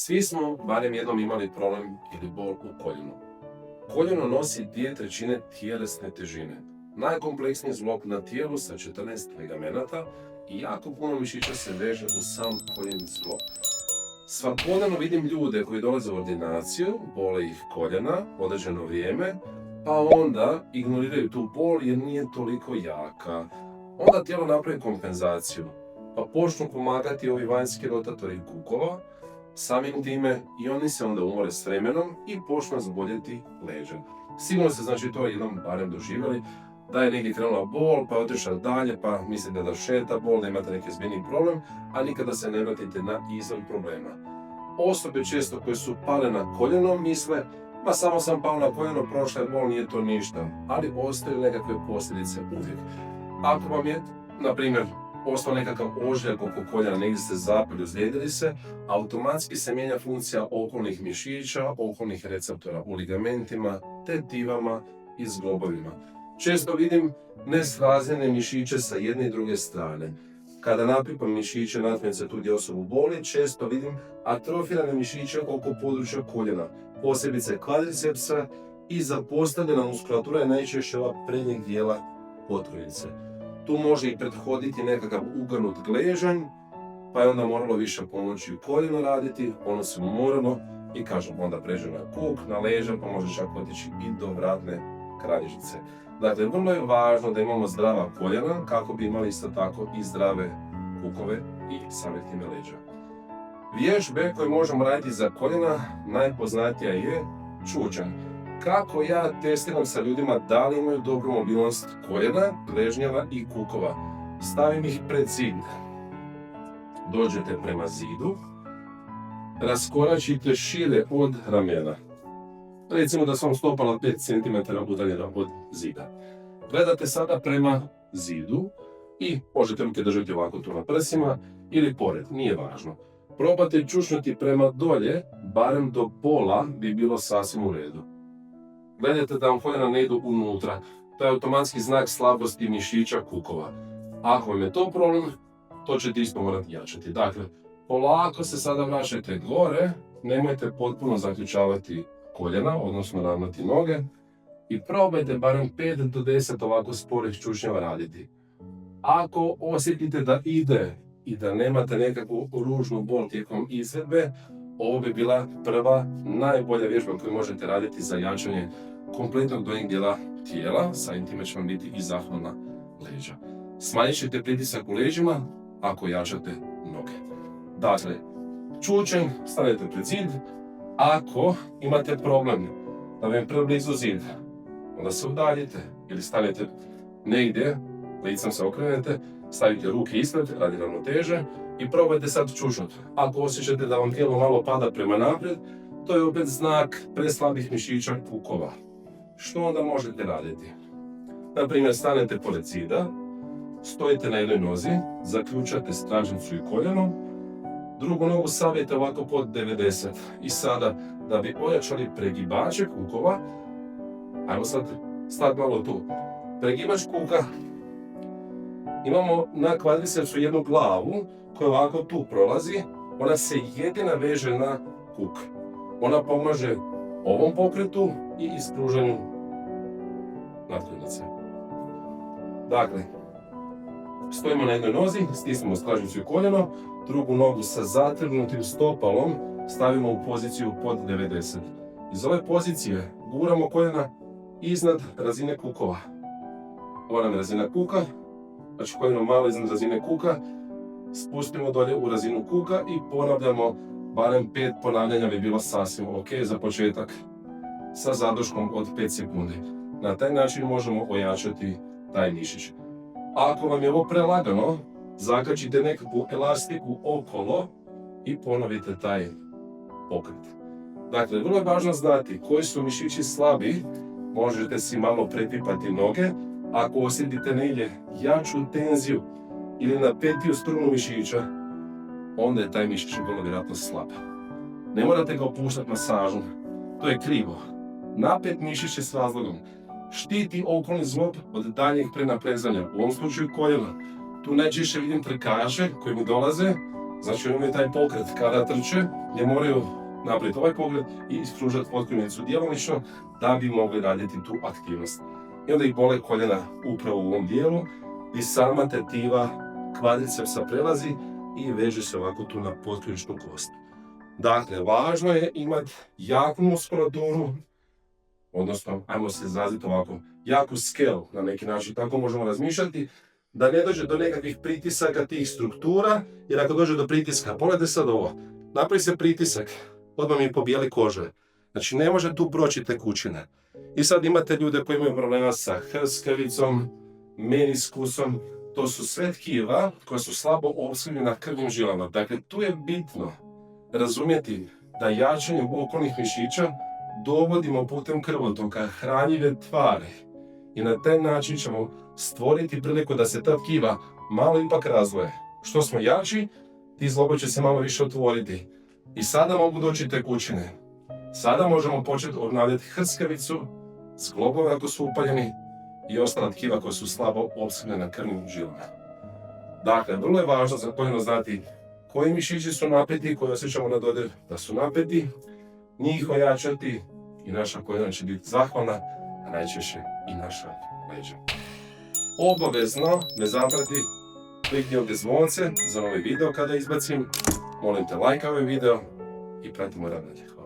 Svi smo barem jednom imali problem ili bol u koljenu. Koljeno nosi 2/3 tjelesne težine. Najkompleksniji zglob na tijelu sa 14 ligamenata i jako puno mišića se veže u sam koljeni zglob. Svakodnevno vidim ljude koji dolaze u ordinaciju, bole ih koljena određeno vrijeme, pa onda ignoriraju tu bol jer nije toliko jaka. Onda tijelo napravi kompenzaciju, pa počnu pomagati ovi vanjski rotatori kukova, samim time i oni se onda umore s vremenom i počnu zboljeti leđa. Sigurno se znači to jednom barem doživjeli, da je negdje krenula bol, pa je otišla dalje, pa mislite da šeta bol, da imate neki ozbiljniji problem, a nikada se ne vratite na izvor problema. Osobe često koje su pale na koljeno misle, ma samo sam pao na koljeno, prošla je bol, nije to ništa, ali ostaju nekakve posljedice uvijek. Ako vam je, na primjer, ostao nekakav ožiljak oko koljena, negdje ste zapeli, ozlijedili se, automatski se mijenja funkcija okolnih mišića, okolnih receptora u ligamentima, tetivama i zglobovima. Često vidim nesrazmjerne mišiće sa jedne i druge strane. Kada napipam mišiće natmjenice tu gdje osobu boli, često vidim atrofirane mišiće oko područja koljena, posebice kvadricepsa i zapostavljena muskulatura je najčešće ova prednjeg dijela potkoljenice. Tu može i prethoditi nekakav ugrnut gležanj, pa je onda moralo više pomoći u koljeno raditi, ono se umorilo i kažem onda pređe na kuk, na leđa, pa može čak otići i do vratne kralježnice. Dakle, vrlo je važno da imamo zdrava koljena kako bi imali isto tako i zdrave kukove i samih time leđa. Vježbe koje možemo raditi za koljena najpoznatija je čučanj. Kako ja testiram sa ljudima da li imaju dobru mobilnost koljena, gležnjeva i kukova. Stavim ih pred zid. Dođete prema zidu, raskoračite šire od ramena. Recimo da su vam stopala 5 cm udaljena od zida. Gledate sada prema zidu i možete ruke držati ovako tu na prsima ili pored, nije važno. Probate čučnuti prema dolje, barem do pola bi bilo sasvim u redu. Gledajte da vam koljena ne idu unutra, to je automatski znak slabosti mišića kukova. Ako vam je to problem, to ćete isto morati jačati. Dakle, polako se sada vraćajte gore, nemojte potpuno zaključavati koljena, odnosno ravnati noge i probajte barem 5 do 10 ovako sporih čučnjeva raditi. Ako osjetite da ide i da nemate nekakvu ružnu bol tijekom izvedbe, ovo bi bila prva najbolja vježba koju možete raditi za jačanje kompletnog donjeg dijela tijela, samim time će vam biti i zahvalna leđa. Smanjit ćete pritisak u leđima ako jačate noge. Dakle, čučanj stavite pred zid. Ako imate problem da vam je preblizu zid, onda se udaljite ili stanete negdje, licem se okrenete, stavite ruke ispred radi ravnoteže i probajte sad čučnuti. Ako osjećate da vam tijelo malo pada prema naprijed, to je opet znak preslabih mišića kukova. Što onda možete raditi? Na primjer, stanete pored zida, stojite na jednoj nozi, zaključate stražnicu i koljeno, drugu nogu savijete ovako pod 90. I sada, da bi ojačali pregibače kukova, ajmo sad stati malo tu. Pregibač kuka, imamo na kvadricepsu jednu glavu koja ovako tu prolazi, ona se jedina veže na kuk. Ona pomaže ovom pokretu i ispruženju natkoljenice. Dakle, stojimo na jednoj nozi, stisnemo stražnicu i koljeno, drugu nogu sa zategnutim stopalom stavimo u poziciju pod 90. Iz ove pozicije guramo koljena iznad razine kukova. Ova nam je razina kuka, znači koljeno malo iznad razine kuka, spustimo dolje u razinu kuka i ponavljamo, barem 5 ponavljanja bi bilo sasvim ok za početak sa zadrškom od 5 sekundi. Na taj način možemo ojačati taj mišić. Ako vam je ovo prelagano, zakačite nekakvu elastiku okolo i ponovite taj pokret. Dakle, vrlo je važno znati koji su mišići slabi, možete si malo prepipati noge. Ako osjetite negdje jaču tenziju ili napetiju strunu mišića, onda je taj mišić vrlo vjerojatno slab. Ne morate ga opuštati masažom, to je krivo. Napet mišić je s razlogom. Štiti okolni zglob od daljnjeg prenaprezanja, u ovom slučaju koljena. Tu najčešće vidim trkaše koji mi dolaze Znači oni imaju taj pokret kada trče, gdje moraju napraviti ovaj pogled i ispružati potkonjenicu djelomično da bi mogli raditi tu aktivnost. I onda ih bole koljena upravo u ovom dijelu i sama tetiva kvadricepsa prelazi i veže se ovako tu na potkonjeničnu kost. Dakle, važno je imati jaku muskulaturu, odnosno, ajmo se izraziti ovako, jaku skelu na neki način, tako možemo razmišljati, da ne dođe do nekakvih pritisaka tih struktura, jer ako dođe do pritiska, pogledajte sad ovo, napravi se pritisak, odmah mi pobijeli kože, znači ne može tu proći tekućina. I sad imate ljude koji imaju problema sa hrskavicom, meniskusom, to su sve tkiva koja su slabo opskrbljena krvnim žilama. Dakle, tu je bitno razumjeti da jačanjem okolnih mišića dovodimo putem krvotoka hranjive tvari i na taj način ćemo stvoriti priliku da se ta tkiva malo ipak razvoje. Što smo jači, ti zglobovi će se malo više otvoriti. I sada mogu doći tekućine. Sada možemo početi obnavljati hrskavicu, zglobove ako su upaljeni i ostala tkiva koja su slabo opskrbljena krvnim žilama. Dakle, vrlo je važno za koljeno znati koji mišići su napeti, koji osjećamo na dodir da su napeti, njih ojačati i naša koljena će biti zahvalna, a najčešće i naša leđa. Obavezno ne zaprati, klikni ovdje zvonce za novi video kada izbacim, molim te lajka ovaj video i pratimo rad dalje.